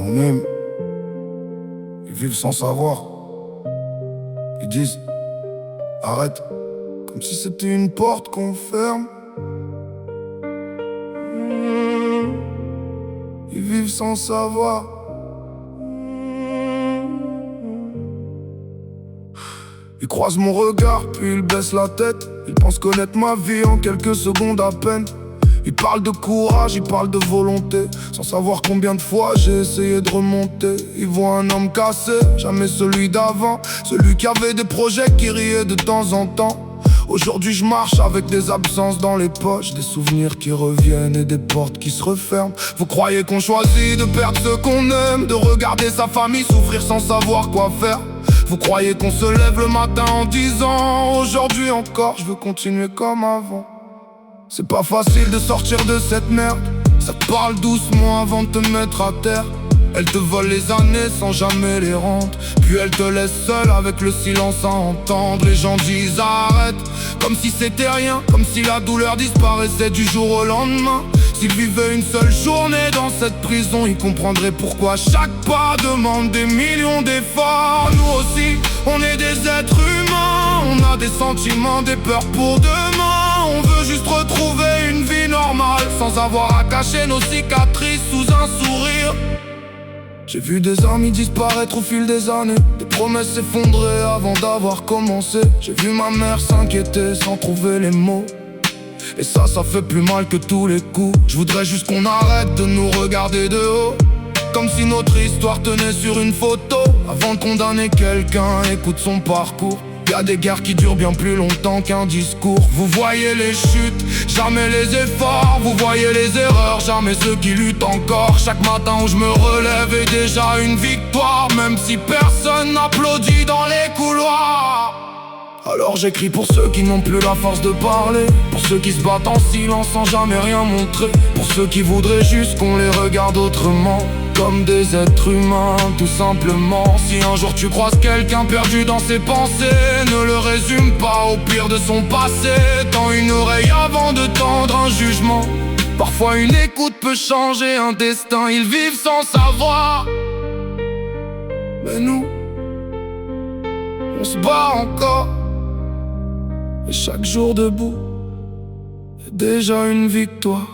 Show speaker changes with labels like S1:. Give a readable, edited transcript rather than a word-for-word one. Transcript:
S1: on aime, ils vivent sans savoir. Ils disent arrête, comme si c'était une porte qu'on ferme. Ils vivent sans savoir. Ils croisent mon regard, puis ils baissent la tête. Ils pensent connaître ma vie en quelques secondes à peine. Ils parlent de courage, ils parlent de volonté, sans savoir combien de fois j'ai essayé de remonter. Ils voient un homme cassé, jamais celui d'avant, celui qui avait des projets, qui riait de temps en temps. Aujourd'hui je marche avec des absences dans les poches, des souvenirs qui reviennent et des portes qui se referment. Vous croyez qu'on choisit de perdre ceux qu'on aime, de regarder sa famille souffrir sans savoir quoi faire? Vous croyez qu'on se lève le matin en disant aujourd'hui encore je veux continuer comme avant? C'est pas facile de sortir de cette merde. Ça te parle doucement avant de te mettre à terre. Elle te vole les années sans jamais les rendre, puis elle te laisse seule avec le silence à entendre. Les gens disent arrête, comme si c'était rien, comme si la douleur disparaissait du jour au lendemain. S'ils vivaient une seule journée dans cette prison, ils comprendraient pourquoi chaque pas demande des millions d'efforts. Nous aussi, on est des êtres humains, on a des sentiments, des peurs pour demain. On veut juste retrouver une vie normale, sans avoir à cacher nos cicatrices sous un sourire. J'ai vu des amis disparaître au fil des années, des promesses s'effondrer avant d'avoir commencé. J'ai vu ma mère s'inquiéter sans trouver les mots, et ça fait plus mal que tous les coups. Je voudrais juste qu'on arrête de nous regarder de haut, comme si notre histoire tenait sur une photo. Avant de condamner quelqu'un, écoute son parcours. Y'a des guerres qui durent bien plus longtemps qu'un discours. Vous voyez les chutes, jamais les efforts. Vous voyez les erreurs, jamais ceux qui luttent encore. Chaque matin où je me relève est déjà une victoire, même si personne n'applaudit dans les couloirs. Alors j'écris pour ceux qui n'ont plus la force de parler, pour ceux qui se battent en silence sans jamais rien montrer, pour ceux qui voudraient juste qu'on les regarde autrement, comme des êtres humains tout simplement. Si un jour tu croises quelqu'un perdu dans ses pensées, ne le résume pas au pire de son passé. Tends une oreille avant de tendre un jugement. Parfois une écoute peut changer un destin. Ils vivent sans savoir, mais nous, on se bat encore. Et chaque jour debout est déjà une victoire.